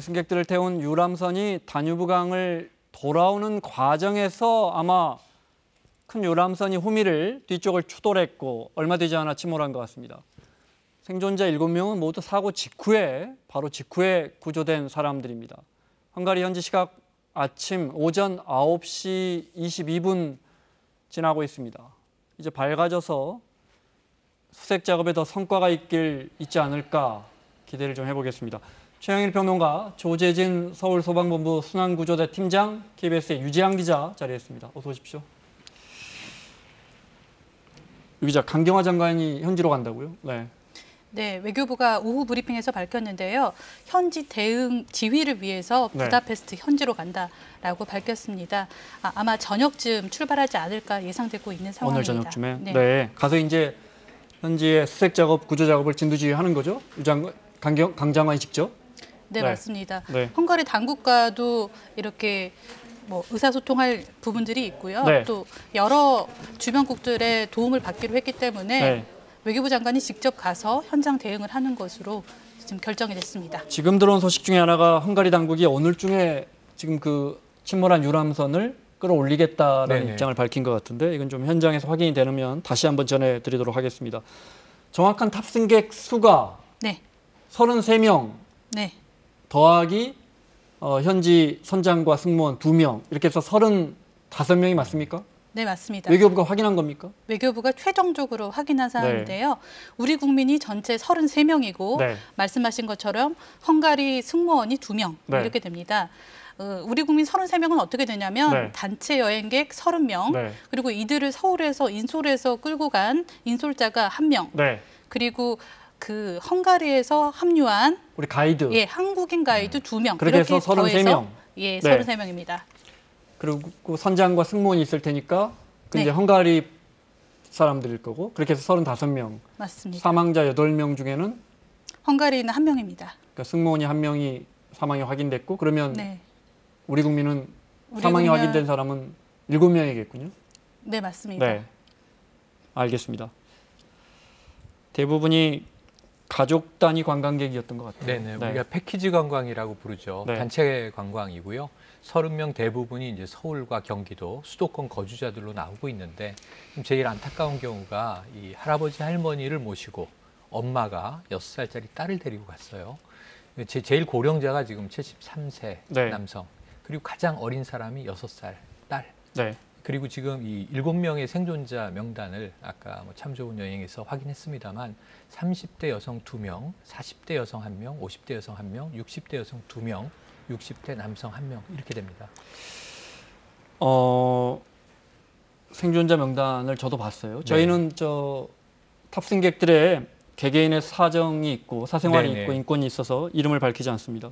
승객들을 태운 유람선이 다뉴브강을 돌아오는 과정에서 아마 큰 유람선이 후미를 뒤쪽을 추돌했고 얼마 되지 않아 침몰한 것 같습니다. 생존자 7명은 모두 사고 직후에 바로 직후에 구조된 사람들입니다. 헝가리 현지 시각 아침 오전 9시 22분 지나고 있습니다. 이제 밝아져서 수색 작업에 더 성과가 있지 않을까 기대를 좀 해보겠습니다. 최영일 평론가, 조재진 서울소방본부 순환구조대 팀장, KBS의 유지양 기자 자리했습니다. 어서 오십시오. 유 기자, 강경화 장관이 현지로 간다고요? 네. 네, 외교부가 오후 브리핑에서 밝혔는데요. 현지 대응 지휘를 위해서 부다페스트 현지로 간다라고 밝혔습니다. 아마 저녁쯤 출발하지 않을까 예상되고 있는 상황입니다. 오늘 저녁쯤에? 네. 가서 이제 현지의 수색 작업, 구조 작업을 진두지휘하는 거죠? 강 장관이 직접? 네, 맞습니다. 헝가리 당국과도 이렇게 의사소통할 부분들이 있고요. 또 여러 주변국들의 도움을 받기로 했기 때문에 외교부 장관이 직접 가서 현장 대응을 하는 것으로 지금 결정이 됐습니다. 지금 들어온 소식 중에 하나가 헝가리 당국이 오늘 중에 지금 그 침몰한 유람선을 끌어올리겠다라는 입장을 밝힌 것 같은데 이건 좀 현장에서 확인이 되면 다시 한번 전해드리도록 하겠습니다. 정확한 탑승객 수가 33명 더하기 현지 선장과 승무원 2명 이렇게 해서 35명이 맞습니까? 네, 맞습니다. 외교부가 확인한 겁니까? 외교부가 최종적으로 확인한 사항인데요. 우리 국민이 전체 33명이고 말씀하신 것처럼 헝가리 승무원이 2명 이렇게 됩니다. 우리 국민 33명은 어떻게 되냐면 단체 여행객 30명 그리고 이들을 서울에서 인솔에서 끌고 간 인솔자가 1명 그리고 그 헝가리에서 합류한 우리 가이드 한국인 가이드 2명 그렇게 해서 33명 33명입니다. 그리고 선장과 승무원이 있을 테니까 이제 헝가리 사람들일 거고 그렇게 해서 35명. 맞습니다. 사망자 8명 중에는 헝가리는 1명입니다. 그러니까 승무원이 1명이 사망이 확인됐고 그러면 우리 국민은 사망이 확인된 사람은 7명이겠군요. 네, 맞습니다. 네, 알겠습니다. 대부분이 가족 단위 관광객이었던 것 같아요. 네네, 우리가 패키지 관광이라고 부르죠. 단체 관광이고요. 30명 대부분이 이제 서울과 경기도 수도권 거주자들로 나오고 있는데 제일 안타까운 경우가 이 할아버지 할머니를 모시고 엄마가 6살짜리 딸을 데리고 갔어요. 제일 고령자가 지금 73세 남성 그리고 가장 어린 사람이 6살 딸. 그리고 지금 이 7명의 생존자 명단을 아까 참 좋은 여행에서 확인했습니다만 30대 여성 2명, 40대 여성 1명, 50대 여성 1명, 60대 여성 2명, 60대 남성 1명 이렇게 됩니다. 생존자 명단을 저도 봤어요. 저희는 탑승객들의 개개인의 사정이 있고 사생활이 있고 인권이 있어서 이름을 밝히지 않습니다.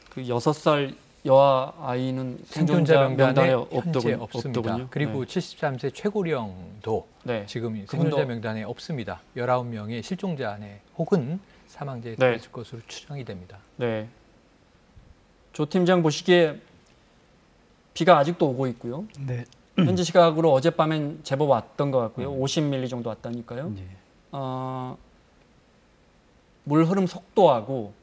그 6살 여아 아이는 생존자 명단에 없더군요. 그리고 73세 최고령도 지금 생존자 명단에 없습니다. 19명의 실종자 안에 혹은 사망자에 들어있을 것으로 추정이 됩니다. 조 팀장 보시기에 비가 아직도 오고 있고요. 현지 시각으로 어젯밤엔 제법 왔던 것 같고요. 50mm 정도 왔다니까요. 물 흐름 속도하고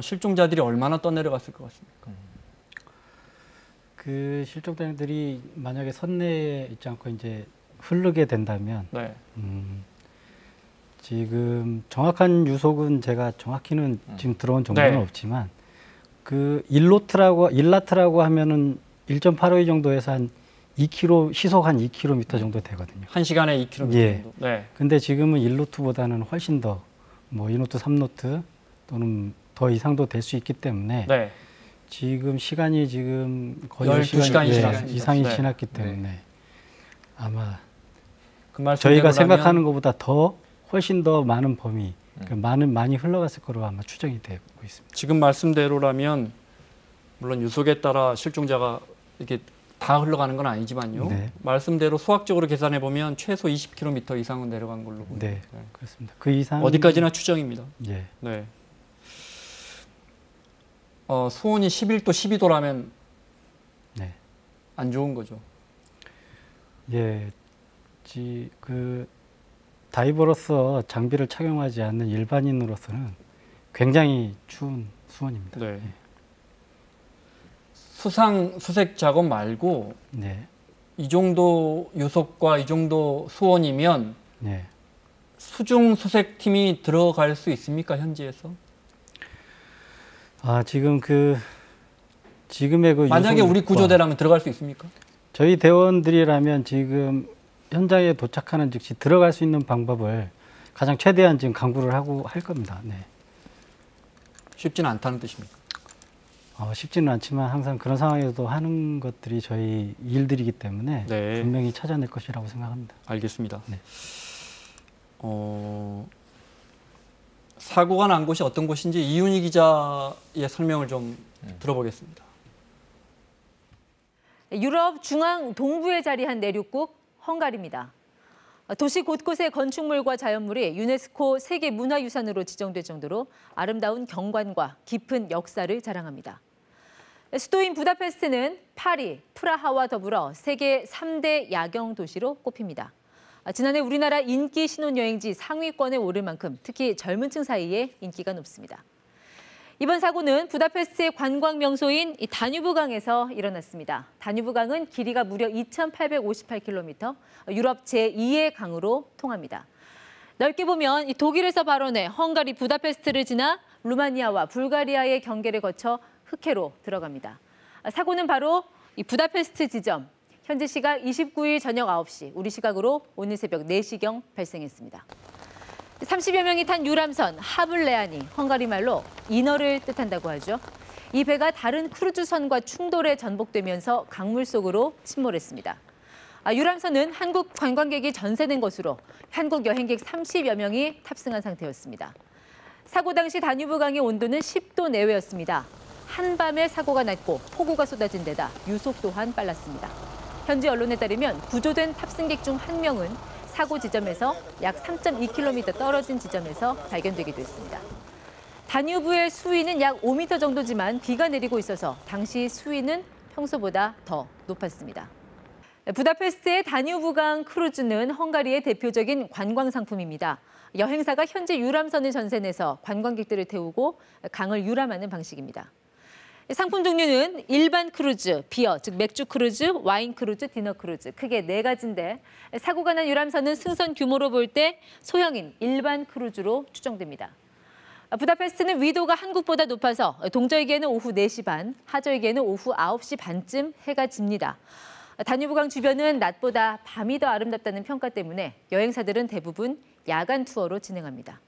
실종자들이 얼마나 떠내려갔을 것 같습니까? 그 실종자들이 만약에 선내에 있지 않고 이제 흐르게 된다면 지금 정확한 유속은 제가 정확히는 지금 들어온 정보는 없지만 그 일라트라고 하면은 1.85 정도에서 한 2km 시속 한 2km 정도 되거든요. 1시간에 2km 정도. 근데 지금은 1노트보다는 훨씬 더 2노트, 3노트 또는 더 이상도 될 수 있기 때문에 지금 시간이 지금 거의 12시간 이상이 지났기 때문에 아마 저희가 생각하는 것보다 더 훨씬 더 많은 범위, 많이 흘러갔을 거로 아마 추정이 되고 있습니다. 지금 말씀대로라면 물론 유속에 따라 실종자가 이렇게 다 흘러가는 건 아니지만요. 말씀대로 수학적으로 계산해 보면 최소 20km 이상은 내려간 걸로 보입니다. 그렇습니다. 그 이상 어디까지나 추정입니다. 수온이 11도, 12도라면 안 좋은 거죠. 그 다이버로서 장비를 착용하지 않는 일반인으로서는 굉장히 추운 수온입니다. 네. 수상 수색 작업 말고 네. 이 정도 유속과 이 정도 수온이면 네. 수중 수색팀이 들어갈 수 있습니까, 현지에서? 지금의 만약에 우리 구조대라면 들어갈 수 있습니까? 저희 대원들이라면 지금 현장에 도착하는 즉시 들어갈 수 있는 방법을 가장 최대한 지금 강구를 하고 할 겁니다. 네. 쉽지는 않다는 뜻입니까? 쉽지는 않지만 항상 그런 상황에서도 하는 것들이 저희 일들이기 때문에 네. 분명히 찾아낼 것이라고 생각합니다. 알겠습니다. 네. 사고가 난 곳이 어떤 곳인지 이윤희 기자의 설명을 좀 들어보겠습니다. 유럽 중앙 동부에 자리한 내륙국 헝가리입니다. 도시 곳곳의 건축물과 자연물이 유네스코 세계문화유산으로 지정될 정도로 아름다운 경관과 깊은 역사를 자랑합니다. 수도인 부다페스트는 파리, 프라하와 더불어 세계 3대 야경 도시로 꼽힙니다. 지난해 우리나라 인기 신혼여행지 상위권에 오를 만큼 특히 젊은 층 사이에 인기가 높습니다. 이번 사고는 부다페스트의 관광 명소인 다뉴브강에서 일어났습니다. 다뉴브강은 길이가 무려 2,858km, 유럽 제2의 강으로 통합니다. 넓게 보면 독일에서 발원해 헝가리 부다페스트를 지나 루마니아와 불가리아의 경계를 거쳐 흑해로 들어갑니다. 사고는 바로 이 부다페스트 지점, 현지 시각 29일 저녁 9시, 우리 시각으로 오늘 새벽 4시경 발생했습니다. 30여 명이 탄 유람선 하블레안이 헝가리 말로 인어를 뜻한다고 하죠. 이 배가 다른 크루즈선과 충돌에 전복되면서 강물 속으로 침몰했습니다. 유람선은 한국 관광객이 전세된 것으로 한국 여행객 30여 명이 탑승한 상태였습니다. 사고 당시 다뉴브강의 온도는 10도 내외였습니다. 한밤에 사고가 났고 폭우가 쏟아진 데다 유속 또한 빨랐습니다. 현지 언론에 따르면 구조된 탑승객 중 한 명은 사고 지점에서 약 3.2km 떨어진 지점에서 발견되기도 했습니다. 다뉴브의 수위는 약 5m 정도지만 비가 내리고 있어서 당시 수위는 평소보다 더 높았습니다. 부다페스트의 다뉴브강 크루즈는 헝가리의 대표적인 관광 상품입니다. 여행사가 현지 유람선을 전세내서 관광객들을 태우고 강을 유람하는 방식입니다. 상품 종류는 일반 크루즈, 비어, 즉 맥주 크루즈, 와인 크루즈, 디너 크루즈 크게 4가지인데 사고가 난 유람선은 승선 규모로 볼 때 소형인 일반 크루즈로 추정됩니다. 부다페스트는 위도가 한국보다 높아서 동절기에는 오후 4시 반, 하절기에는 오후 9시 반쯤 해가 집니다. 다뉴브강 주변은 낮보다 밤이 더 아름답다는 평가 때문에 여행사들은 대부분 야간 투어로 진행합니다.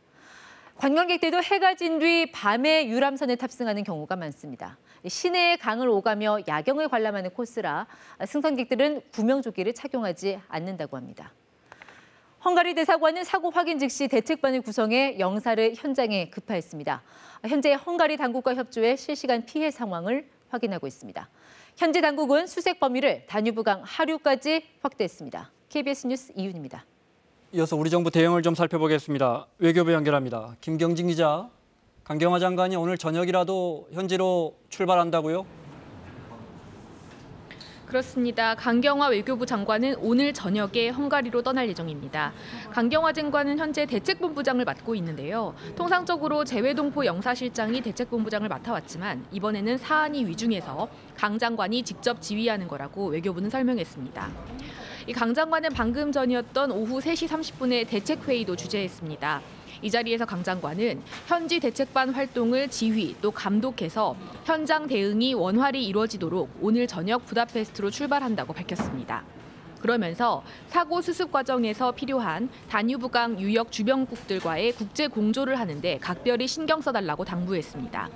관광객들도 해가 진 뒤 밤에 유람선에 탑승하는 경우가 많습니다. 시내의 강을 오가며 야경을 관람하는 코스라 승선객들은 구명조끼를 착용하지 않는다고 합니다. 헝가리 대사관은 사고 확인 즉시 대책반을 구성해 영사를 현장에 급파했습니다. 현재 헝가리 당국과 협조해 실시간 피해 상황을 확인하고 있습니다. 현지 당국은 수색 범위를 다뉴브강 하류까지 확대했습니다. KBS 뉴스 이윤입니다. 이어서 우리 정부 대응을 좀 살펴보겠습니다. 외교부 연결합니다. 김경진 기자, 강경화 장관이 오늘 저녁이라도 현지로 출발한다고요? 그렇습니다. 강경화 외교부 장관은 오늘 저녁에 헝가리로 떠날 예정입니다. 강경화 장관은 현재 대책본부장을 맡고 있는데요. 통상적으로 재외동포 영사실장이 대책본부장을 맡아왔지만 이번에는 사안이 위중해서 강 장관이 직접 지휘하는 거라고 외교부는 설명했습니다. 이 강 장관은 방금 전이었던 오후 3시 30분에 대책회의도 주재했습니다. 이 자리에서 강 장관은 현지 대책반 활동을 지휘 또 감독해서 현장 대응이 원활히 이루어지도록 오늘 저녁 부다페스트로 출발한다고 밝혔습니다. 그러면서 사고 수습 과정에서 필요한 다뉴브강 유역 주변국들과의 국제 공조를 하는데 각별히 신경 써달라고 당부했습니다.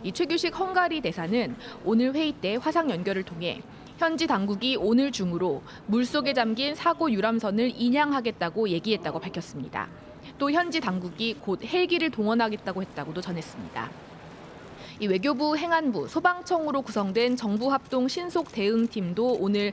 이 최규식 헝가리 대사는 오늘 회의 때 화상 연결을 통해 현지 당국이 오늘 중으로 물속에 잠긴 사고 유람선을 인양하겠다고 얘기했다고 밝혔습니다. 또 현지 당국이 곧 헬기를 동원하겠다고 했다고도 전했습니다. 이 외교부, 행안부, 소방청으로 구성된 정부 합동 신속 대응팀도 오늘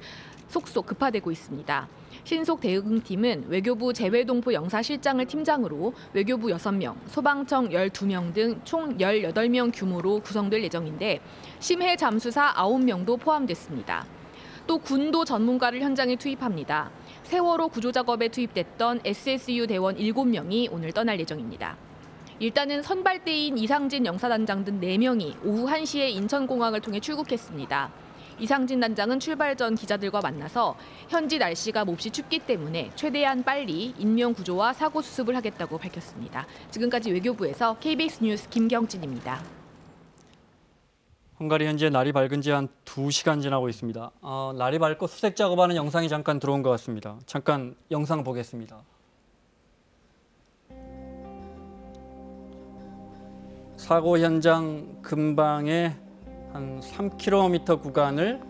속속 급파되고 있습니다. 신속 대응팀은 외교부 재외동포 영사실장을 팀장으로 외교부 6명, 소방청 12명 등 총 18명 규모로 구성될 예정인데 심해 잠수사 9명도 포함됐습니다. 또 군도 전문가를 현장에 투입합니다. 세월호 구조 작업에 투입됐던 SSU 대원 7명이 오늘 떠날 예정입니다. 일단은 선발대인 이상진 영사단장 등 4명이 오후 1시에 인천공항을 통해 출국했습니다. 이상진 단장은 출발 전 기자들과 만나서 현지 날씨가 몹시 춥기 때문에 최대한 빨리 인명 구조와 사고 수습을 하겠다고 밝혔습니다. 지금까지 외교부에서 KBS 뉴스 김경진입니다. 헝가리 현재 날이 밝은 지 한 2시간 지나고 있습니다. 날이 밝고 수색 작업하는 영상이 잠깐 들어온 것 같습니다. 잠깐 영상 보겠습니다. 사고 현장 근방에 한 3km 구간을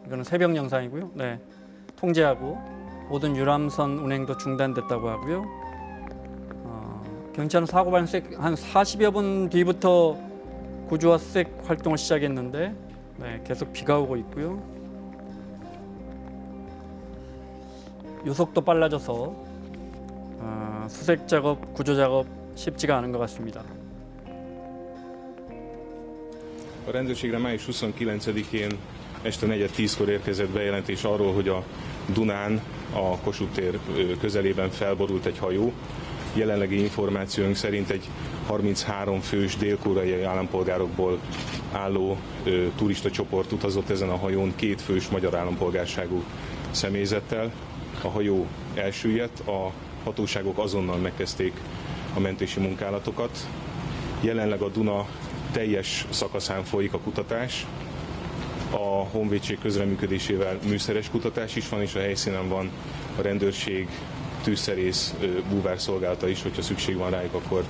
이거는 새벽 영상이고요. 통제하고 모든 유람선 운행도 중단됐다고 하고요. 경찰은 사고 발생 한 40여 분 뒤부터 구조와 수색 활동을 시작했는데 계속 비가 오고 있고요. 유속도 빨라져서 수색 작업, 구조 작업 쉽지가 않은 것 같습니다. A rendőrségre május 29-én este 4:10-kor érkezett bejelentés arról, hogy a Dunán, a Kossuth tér közelében felborult egy hajó. Jelenlegi információink szerint egy 33 fős dél-koreai állampolgárokból álló turista csoport utazott ezen a hajón 2 fős magyar állampolgárságú személyzettel. A hajó elsüllyedt, a hatóságok azonnal megkezdték a mentési munkálatokat. Jelenleg a Duna teljes szakaszán folyik a kutatás. A honvédség közreműködésével műszeres kutatás is van, és a helyszínen van a rendőrség, tűzszerész, búvárszolgálata is, hogyha szükség van rájuk, akkor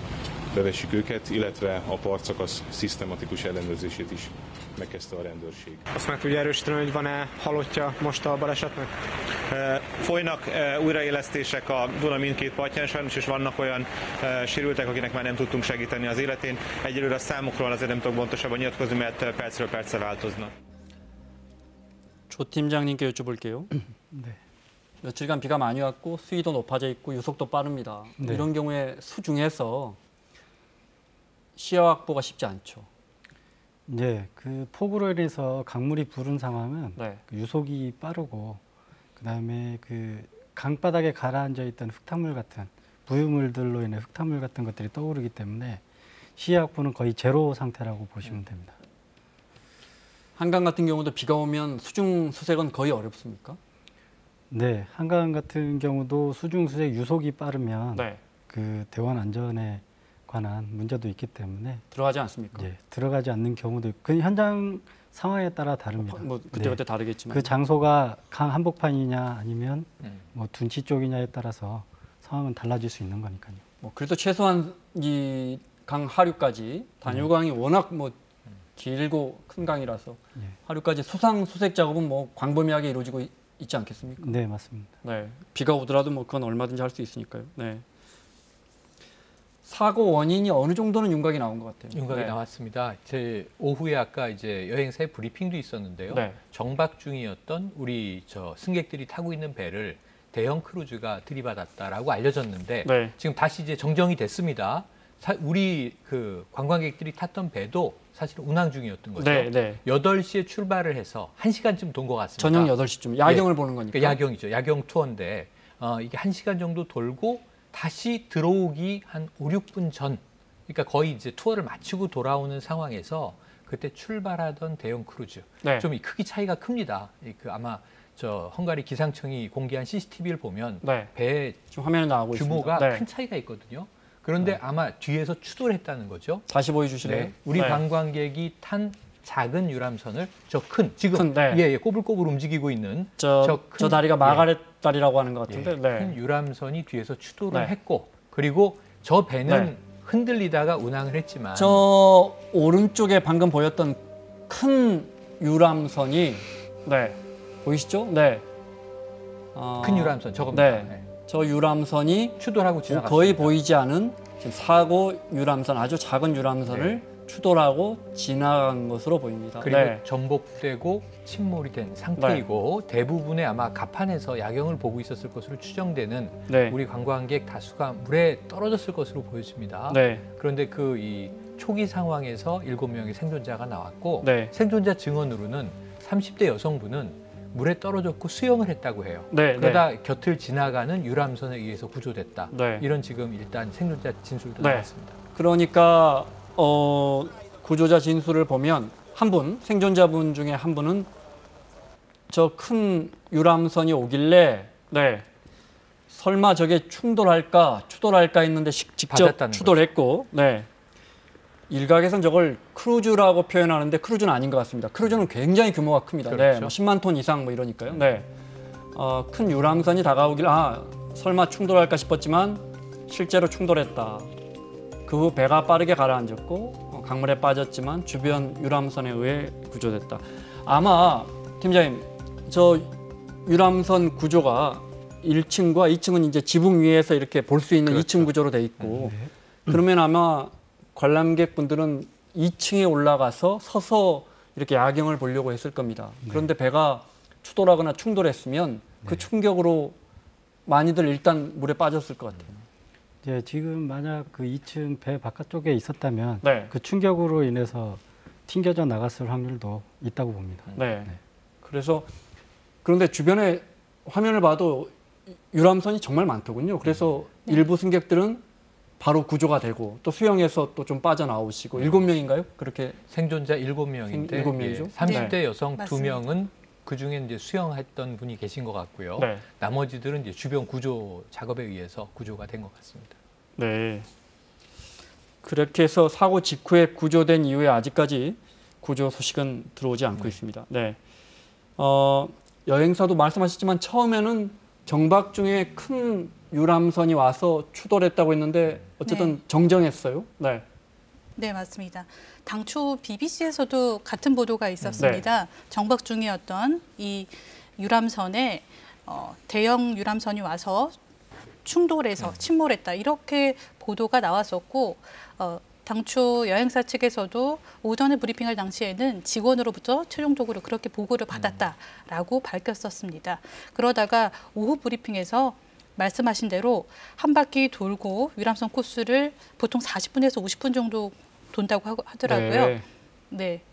bevessük őket, illetve a partszakasz szisztematikus ellenőrzését is megkezdte a rendőrség. Azt meg tudja erősíteni, hogy van-e halottja most a balesetnek? Folynak újraélesztések a Duna mindkét partján sajnos, és vannak olyan sérültek, akinek már nem tudtunk segíteni az életén. Egyelőre a számokról azért nem tudok pontosabban nyilatkozni, mert percről percre változnak. 조 팀장님께 여쭤볼게요. 네. 며칠간 비가 많이 왔고 수위도 높아져 있고 유속도 빠릅니다. 이런 경우에 수중에서 시야 확보가 쉽지 않죠. 네, 그 폭우로 인해서 강물이 부른 상황은 그 유속이 빠르고 그다음에 그 강바닥에 가라앉아 있던 흙탕물 같은 부유물들로 인해 흙탕물 같은 것들이 떠오르기 때문에 시야 확보는 거의 제로 상태라고 보시면 됩니다. 한강 같은 경우도 비가 오면 수중 수색은 거의 어렵습니까? 네, 한강 같은 경우도 수중 수색 유속이 빠르면 그 대원 안전에 관한 문제도 있기 때문에 들어가지 않습니까? 네, 들어가지 않는 경우도 있고 그 현장 상황에 따라 다릅니다. 뭐 그때그때 다르겠지만 그 장소가 강 한복판이냐 아니면 뭐 둔치 쪽이냐에 따라서 상황은 달라질 수 있는 거니까요. 뭐 그래도 최소한 이 강 하류까지 단유강이 워낙 뭐 길고 큰 강이라서 하류까지 수상 수색 작업은 뭐 광범위하게 이루어지고 있지 않겠습니까? 네, 맞습니다. 비가 오더라도 뭐 그건 얼마든지 할 수 있으니까요. 사고 원인이 어느 정도는 윤곽이 나온 것 같아요. 윤곽이 나왔습니다. 제 오후에 아까 이제 여행사의 브리핑도 있었는데요. 정박 중이었던 우리 승객들이 타고 있는 배를 대형 크루즈가 들이받았다라고 알려졌는데 지금 다시 이제 정정이 됐습니다. 우리 그 관광객들이 탔던 배도 사실 운항 중이었던 거죠. 8시에 출발을 해서 1시간쯤 돈 것 같습니다. 저녁 8시쯤 야경을 보는 거니까. 그러니까 야경이죠. 야경 투어인데 이게 1시간 정도 돌고 다시 들어오기 한 5, 6분 전, 그러니까 거의 이제 투어를 마치고 돌아오는 상황에서 그때 출발하던 대형 크루즈. 좀 이 크기 차이가 큽니다. 그 아마 헝가리 기상청이 공개한 CCTV를 보면 배 지금 화면에 나오고 규모가 있습니다. 큰 차이가 있거든요. 그런데 아마 뒤에서 추돌을 했다는 거죠. 다시 보여주실래요? 우리 관광객이 탄 작은 유람선을 지금 꼬불꼬불 움직이고 있는 저 다리가 마가렛 다리라고 하는 것 같은데 큰 유람선이 뒤에서 추돌을 했고 그리고 저 배는 흔들리다가 운항을 했지만 저 오른쪽에 방금 보였던 큰 유람선이 보이시죠? 큰 유람선 저겁니다. 저 유람선이 추돌하고 지나갔습니다. 거의 보이지 않은 지금 사고 유람선, 아주 작은 유람선을 추돌하고 지나간 것으로 보입니다. 그리고 전복되고 침몰이 된 상태이고 대부분의 아마 갑판에서 야경을 보고 있었을 것으로 추정되는 우리 관광객 다수가 물에 떨어졌을 것으로 보여집니다. 그런데 그 이 초기 상황에서 7명의 생존자가 나왔고 생존자 증언으로는 30대 여성분은 물에 떨어졌고 수영을 했다고 해요. 네, 그러다 곁을 지나가는 유람선에 의해서 구조됐다. 이런 지금 일단 생존자 진술도 나왔습니다. 그러니까 구조자 진술을 보면 한 분, 생존자분 중에 한 분은 저 큰 유람선이 오길래 설마 저게 추돌할까 했는데 직접 추돌했고 일각에서는 저걸 크루즈라고 표현하는데 크루즈는 아닌 것 같습니다. 크루즈는 굉장히 규모가 큽니다. 그렇죠. 뭐 10만 톤 이상 뭐 이러니까요. 큰 유람선이 다가오길 설마 충돌할까 싶었지만 실제로 충돌했다. 그 후 배가 빠르게 가라앉았고 강물에 빠졌지만 주변 유람선에 의해 구조됐다. 아마 팀장님, 저 유람선 구조가 1층과 2층은 이제 지붕 위에서 이렇게 볼 수 있는 2층 구조로 돼 있고 그러면 아마 관람객분들은 2층에 올라가서 서서 이렇게 야경을 보려고 했을 겁니다. 그런데 배가 추돌하거나 충돌했으면 그 충격으로 많이들 일단 물에 빠졌을 것 같아요. 지금 만약 그 2층 배 바깥쪽에 있었다면 그 충격으로 인해서 튕겨져 나갔을 확률도 있다고 봅니다. 그래서 그런데 주변에 화면을 봐도 유람선이 정말 많더군요. 그래서 일부 승객들은 바로 구조가 되고 또 수영해서 또 좀 빠져나오시고 7명인가요? 그렇게 생존자 7명인데 7명이죠. 30대 여성 2명은 그중에 이제 수영했던 분이 계신 것 같고요. 나머지들은 이제 주변 구조 작업에 의해서 구조가 된 것 같습니다. 그렇게 해서 사고 직후에 구조된 이후에 아직까지 구조 소식은 들어오지 않고 있습니다. 여행사도 말씀하셨지만 처음에는 정박 중에 큰 유람선이 와서 추돌했다고 했는데 어쨌든 정정했어요. 네, 맞습니다. 당초 BBC에서도 같은 보도가 있었습니다. 정박 중이었던 이 유람선에 대형 유람선이 와서 충돌해서 침몰했다. 이렇게 보도가 나왔었고 당초 여행사 측에서도 오전에 브리핑할 당시에는 직원으로부터 최종적으로 그렇게 보고를 받았다라고 밝혔었습니다. 그러다가 오후 브리핑에서 말씀하신 대로 한 바퀴 돌고 유람선 코스를 보통 40분에서 50분 정도 돈다고 하더라고요.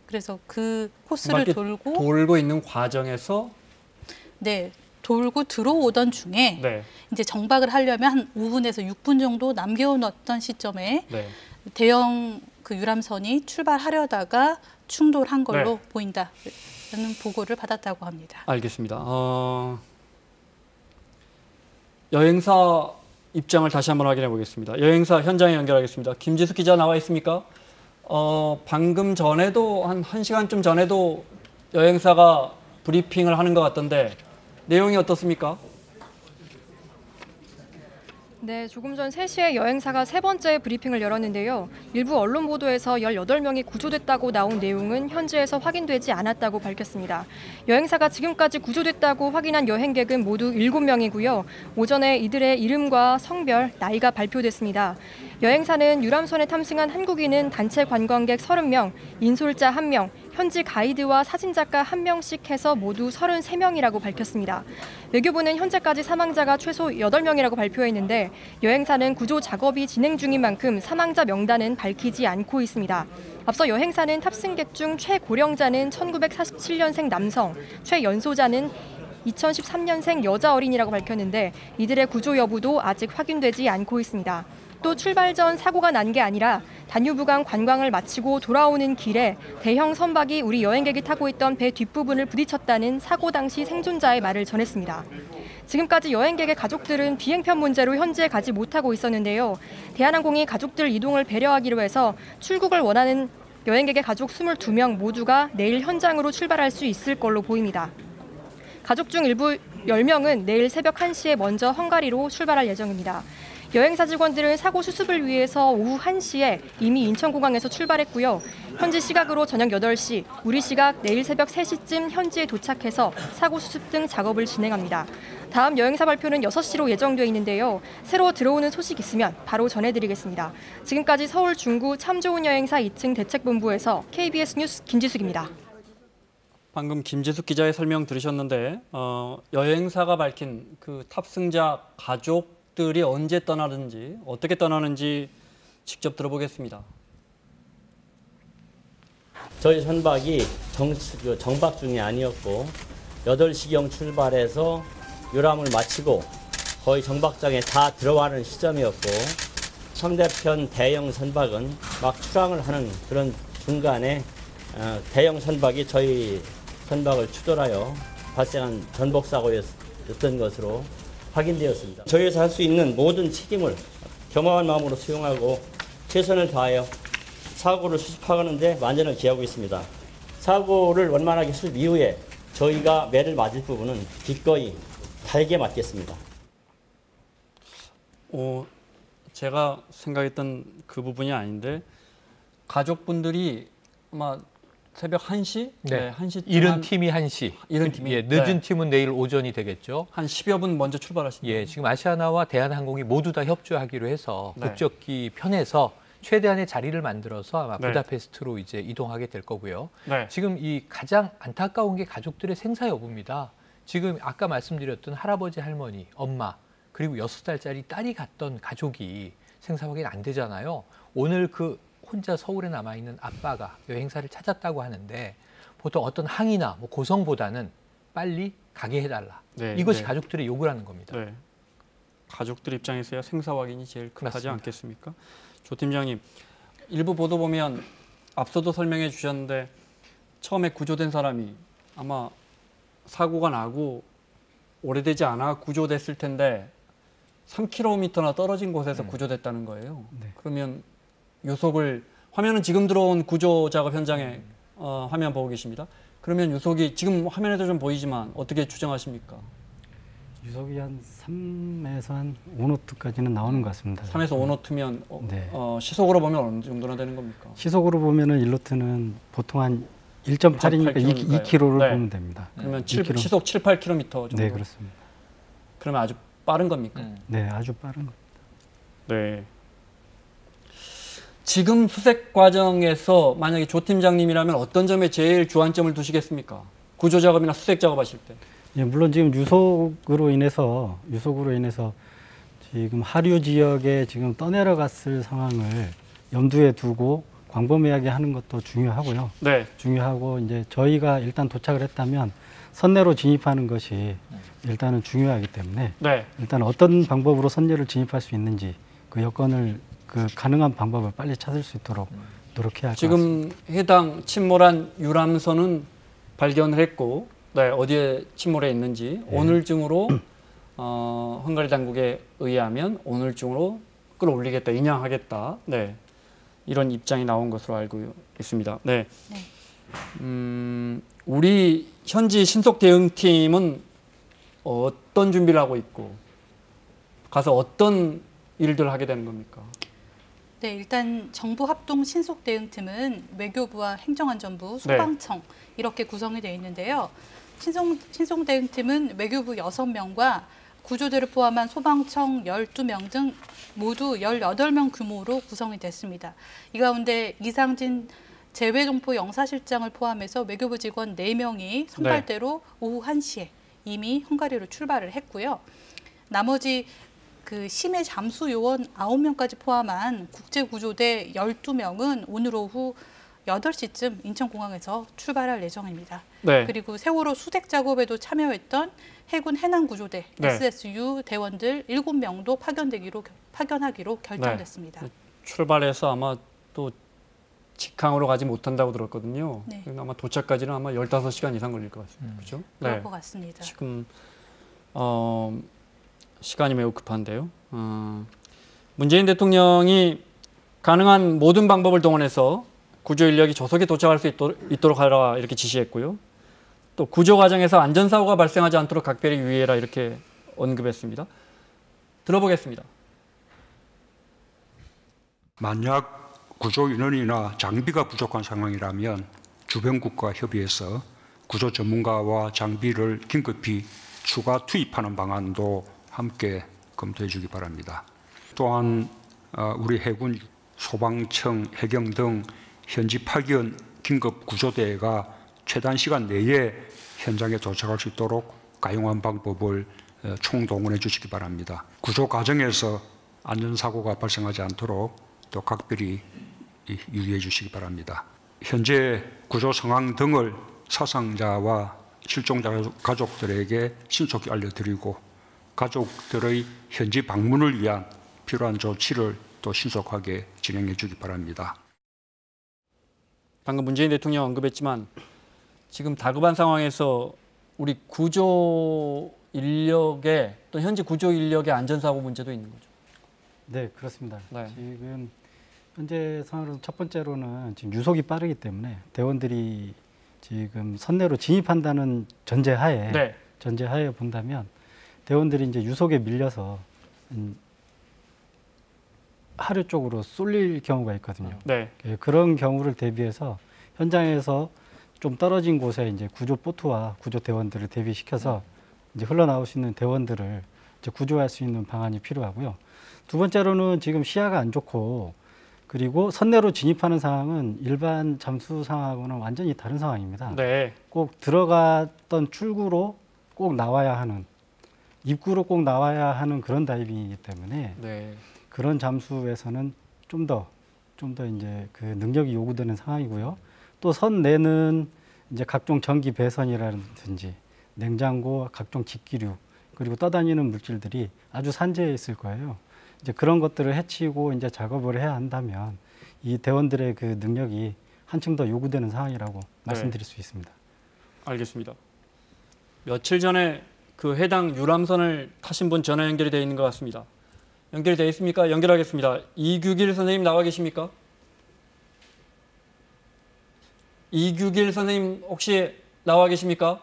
그래서 그 코스를 돌고 있는 과정에서 돌고 들어오던 중에 이제 정박을 하려면 한 5분에서 6분 정도 남겨놓았던 시점에 대형 그 유람선이 출발하려다가 충돌한 걸로 보인다는 보고를 받았다고 합니다. 알겠습니다. 여행사 입장을 다시 한번 확인해 보겠습니다. 여행사 현장에 연결하겠습니다. 김지숙 기자 나와 있습니까? 방금 전에도 한 1시간쯤 전에도 여행사가 브리핑을 하는 것 같던데 내용이 어떻습니까? 네, 조금 전 3시에 여행사가 세 번째 브리핑을 열었는데요. 일부 언론 보도에서 18명이 구조됐다고 나온 내용은 현지에서 확인되지 않았다고 밝혔습니다. 여행사가 지금까지 구조됐다고 확인한 여행객은 모두 7명이고요. 오전에 이들의 이름과 성별, 나이가 발표됐습니다. 여행사는 유람선에 탑승한 한국인은 단체 관광객 30명, 인솔자 1명, 현지 가이드와 사진작가 1명씩 해서 모두 33명이라고 밝혔습니다. 외교부는 현재까지 사망자가 최소 8명이라고 발표했는데 여행사는 구조 작업이 진행 중인 만큼 사망자 명단은 밝히지 않고 있습니다. 앞서 여행사는 탑승객 중 최고령자는 1947년생 남성, 최연소자는 2013년생 여자 어린이라고 밝혔는데 이들의 구조 여부도 아직 확인되지 않고 있습니다. 또 출발 전 사고가 난 게 아니라 다뉴브강 관광을 마치고 돌아오는 길에 대형 선박이 우리 여행객이 타고 있던 배 뒷부분을 부딪혔다는 사고 당시 생존자의 말을 전했습니다. 지금까지 여행객의 가족들은 비행편 문제로 현지에 가지 못하고 있었는데요. 대한항공이 가족들 이동을 배려하기로 해서 출국을 원하는 여행객의 가족 22명 모두가 내일 현장으로 출발할 수 있을 걸로 보입니다. 가족 중 일부 10명은 내일 새벽 1시에 먼저 헝가리로 출발할 예정입니다. 여행사 직원들은 사고 수습을 위해서 오후 1시에 이미 인천공항에서 출발했고요. 현지 시각으로 저녁 8시, 우리 시각 내일 새벽 3시쯤 현지에 도착해서 사고 수습 등 작업을 진행합니다. 다음 여행사 발표는 6시로 예정돼 있는데요. 새로 들어오는 소식 있으면 바로 전해드리겠습니다. 지금까지 서울 중구 참 좋은 여행사 2층 대책본부에서 KBS 뉴스 김지숙입니다. 방금 김지숙 기자의 설명 들으셨는데 여행사가 밝힌 그 탑승자 가족들이 언제 떠나는지 어떻게 떠나는지 직접 들어보겠습니다. 저희 선박이 정박 중이 아니었고 8시경 출발해서 요람을 마치고 거의 정박장에 다 들어가는 시점이었고 상대편 대형 선박은 막 출항을 하는 그런 중간에 대형 선박이 저희 선박을 추돌하여 발생한 전복사고였던 것으로 확인되었습니다. 저희에서 할 수 있는 모든 책임을 겸허한 마음으로 수용하고 최선을 다하여 사고를 수습하는 데 만전을 기하고 있습니다. 사고를 원만하게 수습 이후에 저희가 매를 맞을 부분은 기꺼이 달게 맞겠습니다. 제가 생각했던 그 부분이 아닌데 가족분들이 아마 새벽 1시? 네, 1시 이른 팀이 1시. 이른 팀이. 예, 늦은 팀은 내일 오전이 되겠죠. 한 10여 분 먼저 출발하십니다. 예, 지금 아시아나와 대한항공이 모두 다 협조하기로 해서 국적기 편에서 최대한의 자리를 만들어서 아마 부다페스트로 이제 이동하게 될 거고요. 지금 이 가장 안타까운 게 가족들의 생사 여부입니다. 지금 아까 말씀드렸던 할아버지, 할머니, 엄마 그리고 6살짜리 딸이 갔던 가족이 생사 확인 안 되잖아요. 오늘 그 혼자 서울에 남아있는 아빠가 여행사를 찾았다고 하는데 보통 어떤 항의나 뭐 고성보다는 빨리 가게 해달라. 이것이 가족들의 요구를 하는 겁니다. 가족들 입장에서야 생사 확인이 제일 급하지 맞습니다. 않겠습니까? 조 팀장님, 일부 보도 보면 앞서도 설명해 주셨는데 처음에 구조된 사람이 아마 사고가 나고 오래되지 않아 구조됐을 텐데 3km나 떨어진 곳에서 구조됐다는 거예요. 그러면 유속을, 화면은 지금 들어온 구조 작업 현장에 화면 보고 계십니다. 그러면 유속이 지금 화면에도 좀 보이지만 어떻게 추정하십니까? 유속이 한 3에서 한 5노트까지는 나오는 것 같습니다. 3에서 5노트면 시속으로 보면 어느 정도나 되는 겁니까? 시속으로 보면은 1노트는 보통 한 1.8이니까 2km를 보면 됩니다. 그러면 시속 7, 8km 정도? 네, 그렇습니다. 그러면 아주 빠른 겁니까? 네, 아주 빠른 겁니다. 네. 지금 수색 과정에서 만약에 조 팀장님이라면 어떤 점에 제일 주안점을 두시겠습니까? 구조 작업이나 수색 작업하실 때. 예, 물론 지금 유속으로 인해서 지금 하류 지역에 지금 떠내려갔을 상황을 염두에 두고 광범위하게 하는 것도 중요하고요. 중요하고 이제 저희가 일단 도착을 했다면 선내로 진입하는 것이 일단은 중요하기 때문에 일단 어떤 방법으로 선내를 진입할 수 있는지 그 여건을 그 가능한 방법을 빨리 찾을 수 있도록 노력해야 할 것 같습니다. 지금 해당 침몰한 유람선은 발견을 했고 어디에 침몰해 있는지 오늘 중으로 헝가리 당국에 의하면 오늘 중으로 끌어올리겠다, 인양하겠다. 이런 입장이 나온 것으로 알고 있습니다. 우리 현지 신속 대응팀은 어떤 준비를 하고 있고 가서 어떤 일들을 하게 되는 겁니까? 네, 일단 정부 합동 신속 대응팀은 외교부와 행정안전부, 소방청 이렇게 구성이 되어 있는데요. 신속 대응팀은 외교부 6명과 구조대를 포함한 소방청 12명 등 모두 18명 규모로 구성이 됐습니다. 이 가운데 이상진 재외동포 영사실장을 포함해서 외교부 직원 4명이 선발대로 오후 1시에 이미 헝가리로 출발을 했고요. 나머지 그 심해 잠수 요원 9명까지 포함한 국제구조대 12명은 오늘 오후 8시쯤 인천공항에서 출발할 예정입니다. 그리고 세월호 수색 작업에도 참여했던 해군 해난구조대 SSU 대원들 7명도 파견하기로 결정됐습니다. 출발해서 아마 또 직항으로 가지 못한다고 들었거든요. 아마 도착까지는 아마 15시간 이상 걸릴 것 같습니다. 그렇죠? 그럴 것 같습니다. 지금 시간이 매우 급한데요. 문재인 대통령이 가능한 모든 방법을 동원해서 구조 인력이 조속에 도착할 수 있도록 하라 이렇게 지시했고요. 또 구조 과정에서 안전사고가 발생하지 않도록 각별히 유의해라 이렇게 언급했습니다. 들어보겠습니다. 만약 구조 인원이나 장비가 부족한 상황이라면 주변국과 협의해서 구조 전문가와 장비를 긴급히 추가 투입하는 방안도 함께 검토해 주기 바랍니다. 또한 우리 해군, 소방청, 해경 등 현지 파견 긴급 구조대가 최단 시간 내에 현장에 도착할 수 있도록 가용한 방법을 총동원해 주시기 바랍니다. 구조 과정에서 안전사고가 발생하지 않도록 또 각별히 유의해 주시기 바랍니다. 현재 구조 상황 등을 사상자와 실종자 가족들에게 신속히 알려드리고 가족들의 현지 방문을 위한 필요한 조치를 또 신속하게 진행해 주기 바랍니다. 방금 문재인 대통령 언급했지만 지금 다급한 상황에서 우리 구조 인력의 또 현지 구조 인력의 안전사고 문제도 있는 거죠. 네, 그렇습니다. 네. 지금 현재 상황으로 첫 번째로는 지금 유속이 빠르기 때문에 대원들이 지금 선내로 진입한다는 전제하에 본다면 대원들이 이제 유속에 밀려서 하류 쪽으로 쏠릴 경우가 있거든요. 네. 그런 경우를 대비해서 현장에서 좀 떨어진 곳에 이제 구조 보트와 구조 대원들을 대비시켜서 이제 흘러나올 수 있는 대원들을 이제 구조할 수 있는 방안이 필요하고요. 두 번째로는 지금 시야가 안 좋고 그리고 선내로 진입하는 상황은 일반 잠수 상황하고는 완전히 다른 상황입니다. 네. 꼭 들어갔던 출구로 꼭 나와야 하는, 입구로 꼭 나와야 하는 그런 다이빙이기 때문에 네. 그런 잠수에서는 좀 더 이제 그 능력이 요구되는 상황이고요. 또 선 내는 이제 각종 전기 배선이라든지 냉장고, 각종 기기류 그리고 떠다니는 물질들이 아주 산재해 있을 거예요. 이제 그런 것들을 해치고 이제 작업을 해야 한다면 이 대원들의 그 능력이 한층 더 요구되는 상황이라고 말씀드릴 수 있습니다. 알겠습니다. 며칠 전에 그 해당 유람선을 타신 분 전화 연결이 되어 있는 것 같습니다. 연결이 되어 있습니까? 연결하겠습니다. 이규길 선생님 나와 계십니까? 이규길 선생님 혹시 나와 계십니까?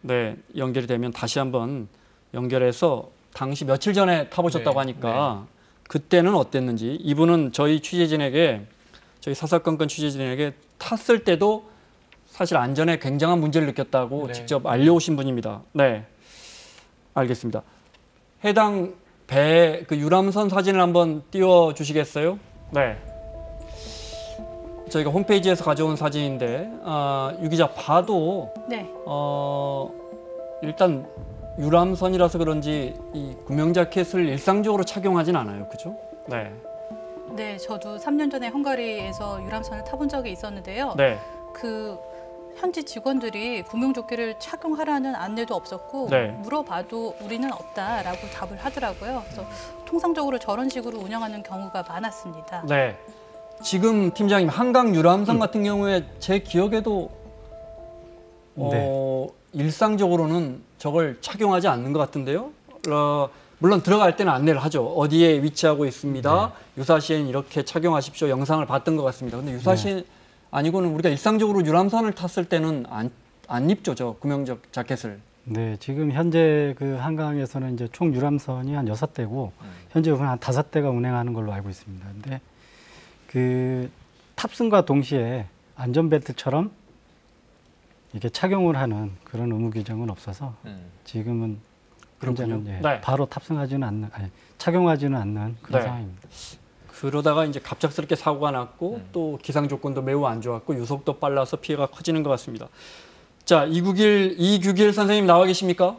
네, 연결이 되면 다시 한번 연결해서 당시 며칠 전에 타보셨다고 하니까 그때는 어땠는지 이분은 저희 취재진에게 저희 사사건건 취재진에게 탔을 때도 사실 안전에 굉장한 문제를 느꼈다고 직접 알려오신 분입니다. 네, 알겠습니다. 해당 배 그 유람선 사진을 한번 띄워주시겠어요? 네. 저희가 홈페이지에서 가져온 사진인데 유 기자 봐도 일단 유람선이라서 그런지 이 구명 자켓을 일상적으로 착용하진 않아요, 그죠? 네. 네, 저도 3년 전에 헝가리에서 유람선을 타본 적이 있었는데요. 네. 그 현지 직원들이 구명조끼를 착용하라는 안내도 없었고 물어봐도 우리는 없다라고 답을 하더라고요. 그래서 통상적으로 저런 식으로 운영하는 경우가 많았습니다. 네. 지금 팀장님 한강 유람선 같은 경우에 제 기억에도 일상적으로는 저걸 착용하지 않는 것 같은데요. 물론 들어갈 때는 안내를 하죠. 어디에 위치하고 있습니다. 유사시에는 이렇게 착용하십시오. 영상을 봤던 것 같습니다. 근데 유사시 아니고는 우리가 일상적으로 유람선을 탔을 때는 안 입죠, 저 구명적 자켓을. 네, 지금 현재 그 한강에서는 이제 총 유람선이 한 6대고 현재 한 5대가 운행하는 걸로 알고 있습니다. 근데 그 탑승과 동시에 안전벨트처럼 이렇게 착용을 하는 그런 의무 규정은 없어서 지금은 현재는 바로 탑승하지는 않는, 착용하지는 않는 그런 상황입니다. 그러다가 이제 갑작스럽게 사고가 났고 또 기상 조건도 매우 안 좋았고 유속도 빨라서 피해가 커지는 것 같습니다. 자, 이규길 선생님 나와 계십니까?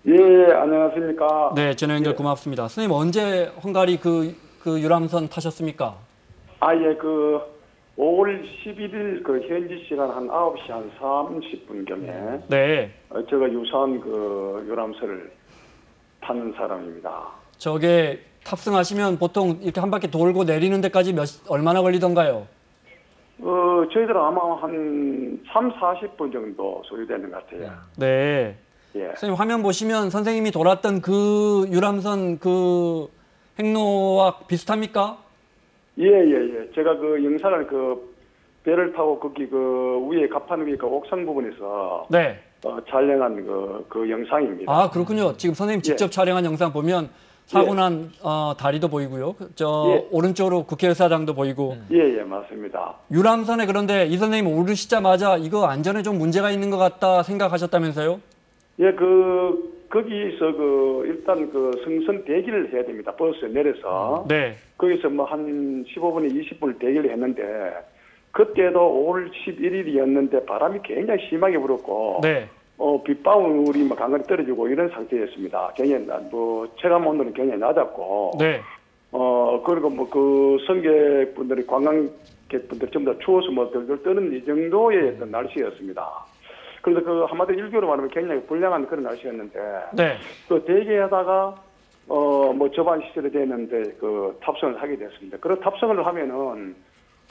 예, 안녕하십니까? 네, 전화 연결 고맙습니다. 선생님 언제 헝가리 그 유람선 타셨습니까? 그 5월 11일 그 현지 시간 한 9시 한 30분경에 제가 유사한 그 유람선을 타는 사람입니다. 저게 탑승하시면 보통 이렇게 한 바퀴 돌고 내리는 데까지 얼마나 걸리던가요? 저희들은 아마 한 40분 정도 소요되는 것 같아요. 네. 선생님 화면 보시면 선생님이 돌았던 그 유람선 그 행로와 비슷합니까? 예. 제가 그 영상을 그 배를 타고 거기 그 위에 갑판 위에 그 옥상 부분에서 촬영한 그 영상입니다. 아, 그렇군요. 지금 선생님 직접 촬영한 영상 보면 사고 난 다리도 보이고요. 오른쪽으로 국회의사당도 보이고. 예, 맞습니다. 유람선에 그런데 이 선생님 오르시자마자 이거 안전에 좀 문제가 있는 것 같다 생각하셨다면서요? 예, 거기서 일단 승선 대기를 해야 됩니다. 버스에 내려서. 거기서 뭐 한 15분에 20분을 대기를 했는데 그때도 5월 11일이었는데 바람이 굉장히 심하게 불었고. 빗방울이 막 강간이 떨어지고 이런 상태였습니다. 굉장히 체감 온도는 굉장히 낮았고, 그리고 뭐 그 승객분들이 관광객분들이 전부 다 추워서 뭐 덜덜 떠는 이 정도의 어떤 날씨였습니다. 그래서 그 한마디로 일교로 말하면 굉장히 불량한 그런 날씨였는데, 네. 그 대기하다가 뭐 저반 시절이 됐는데 그 탑승을 하게 됐습니다. 그런 탑승을 하면은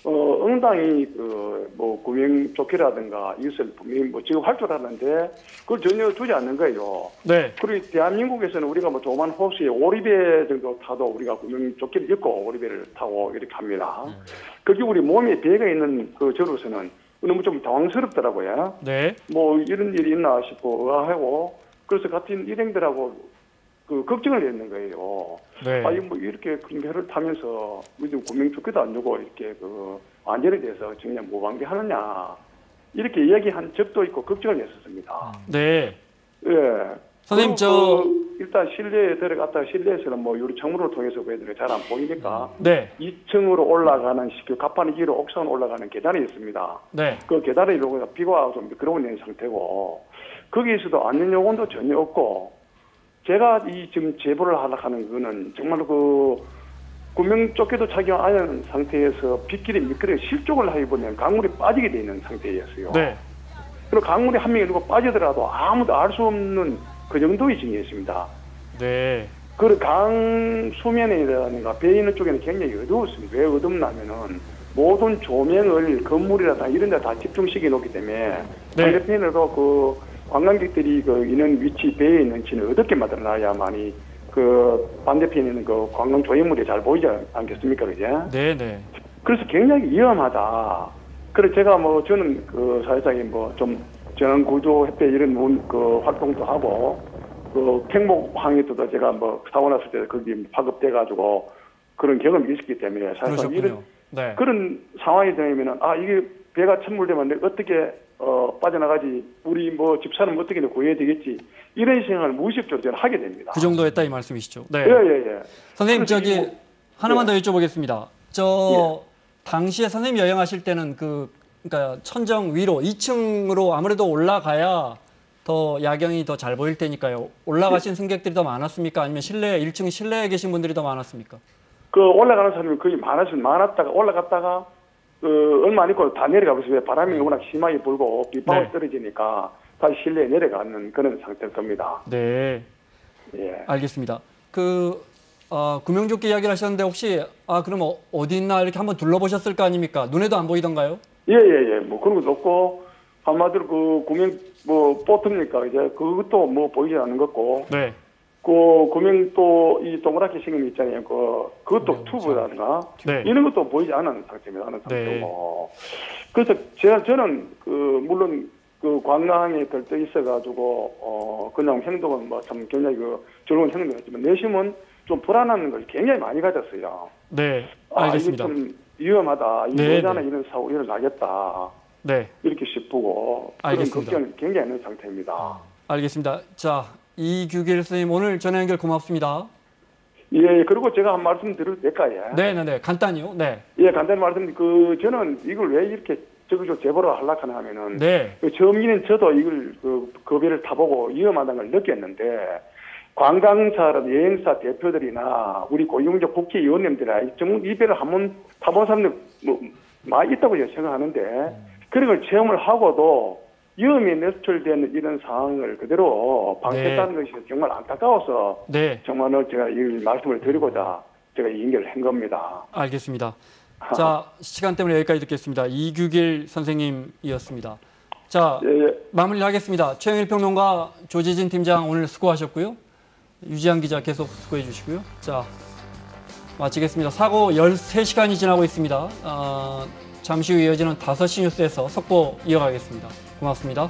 응당이 뭐 구명조끼라든가 이것을 분명히 뭐 지금 할 줄 알았는데 그걸 전혀 주지 않는 거예요. 네. 그리고 대한민국에서는 우리가 뭐 조그만 호수에 오리배 정도 타도 우리가 구명조끼를 입고 오리배를 타고 이렇게 합니다. 그게 우리 몸에 배가 있는 그 저로서는 너무 좀 당황스럽더라고요. 네. 뭐 이런 일이 있나 싶고 하고 그래서 같은 일행들하고 그 걱정을 했는 거예요. 네. 아니 뭐 이렇게 큰 배를 타면서 요즘 구명조끼도 안 주고 이렇게 그 안전에 대해서 정말 무방비하느냐 이렇게 이야기한 적도 있고 걱정을 했었습니다. 네. 예. 선생님 일단 실내에 들어갔다가 실내에서는 뭐 유리 창문을 통해서 보여드려 잘 안 보이니까 네. 2층으로 올라가는 그 갑판 위로 옥상 올라가는 계단이 있습니다. 네. 그 계단에 이러고 비가 좀 미끄러워 있는 상태고 거기에서도 안전 요건도 전혀 없고. 제가 지금 제보를 하려고 하는 거는 정말 그 구명조끼도 착용 안 하는 상태에서 빗길에 미끄러워 실족을 하기보다는 강물에 빠지게 돼 있는 상태였어요. 네. 그리고 강물에 한 명이 누구 빠지더라도 아무도 알 수 없는 그 정도의 징이었습니다. 네. 그리고 강 수면이라든가 배 있는 쪽에는 굉장히 어두웠습니다. 왜 어둡냐면은 모든 조명을 건물이라든가 이런 데 다 집중시켜 놓기 때문에 반대편으로 그 관광객들이 그 있는 위치 배에 있는 위치는 어둡게 만들어놔야만이 그 반대편에 있는 그 관광 조형물이 잘 보이지 않겠습니까, 그죠? 네네. 그래서 굉장히 위험하다. 그래서 제가 뭐 저는 그 사회적인 뭐 좀 전원구조 협회 이런 그 활동도 하고 그 팽목항에도 제가 뭐 사고 났을 때 거기 파급돼 가지고 그런 경험이 있었기 때문에 사실상 이런 네. 그런 상황이 되면은 이게 배가 침몰되면 어떻게 빠져나가지 우리 뭐 집사람 어떻게 구해야 되겠지 이런 생각을 무의식적으로 저는 하게 됩니다. 그 정도 했다 이 말씀이시죠? 네. 예. 선생님 저기 하나만 더 여쭤보겠습니다. 당시에 선생님 여행하실 때는 그러니까 천정 위로 2층으로 아무래도 올라가야 더 야경이 더 잘 보일 테니까요. 올라가신 승객들이 더 많았습니까? 아니면 1층 실내에 계신 분들이 더 많았습니까? 그 올라가는 사람이 거의 많았다가 올라갔다가 얼마 안 있고 다 내려가 버려서 바람이 워낙 심하게 불고 빗방울이 떨어지니까 다시 실내에 내려가는 그런 상태일 겁니다. 네. 예. 알겠습니다. 구명조끼 이야기를 하셨는데 혹시 그럼 어디 있나 이렇게 한번 둘러보셨을 거 아닙니까? 눈에도 안 보이던가요? 예. 뭐 그런 것도 없고 한마디로 그 구명 뭐 보트입니까? 이제 그것도 뭐 보이지 않는 것고. 네. 그 구명 또 이 동그랗게 생긴 거 있잖아요. 그것도 튜브라든가 이런 것도 보이지 않은 상태입니다. 상태고. 그래서 저는 물론 그 관광에 들떠 있어가지고 그냥 행동은 뭐 참 굉장히 즐거운 행동이었지만 내심은 좀 불안한 걸 굉장히 많이 가졌어요. 네, 알겠습니다. 이게 좀 위험하다. 이러잖아 이런 사고 일어나겠다. 네, 이렇게 싶고 알겠습니다. 그런 걱정이 굉장히 있는 상태입니다. 알겠습니다. 자. 이규길 선생님 오늘 전화 연결 고맙습니다. 예, 그리고 제가 한 말씀 드려도 될까요? 네네네, 간단히요. 네. 예, 간단히 말씀, 저는 이걸 왜 이렇게 적극적으로 제보를 하려고 하냐면은, 네. 처음에는 저도 이걸 그 배를 타보고 위험하다는 걸 느꼈는데, 관광사라든 여행사 대표들이나 우리 고위공직 국회의원님들이 이 배를 한번 타본 사람들 뭐 많이 있다고 생각하는데, 그런 걸 체험을 하고도 위험에 노출되는 이런 상황을 그대로 방치했다는 것이 정말 안타까워서 정말로 제가 이 말씀을 드리고자 제가 이 연결을 한 겁니다. 알겠습니다. 자, 시간 때문에 여기까지 듣겠습니다. 이규길 선생님이었습니다. 자, 마무리하겠습니다. 최영일 평론가, 조지진 팀장 오늘 수고하셨고요. 유지한 기자 계속 수고해 주시고요. 자, 마치겠습니다. 사고 13시간이 지나고 있습니다. 잠시 후 이어지는 5시 뉴스에서 속보 이어가겠습니다. 고맙습니다.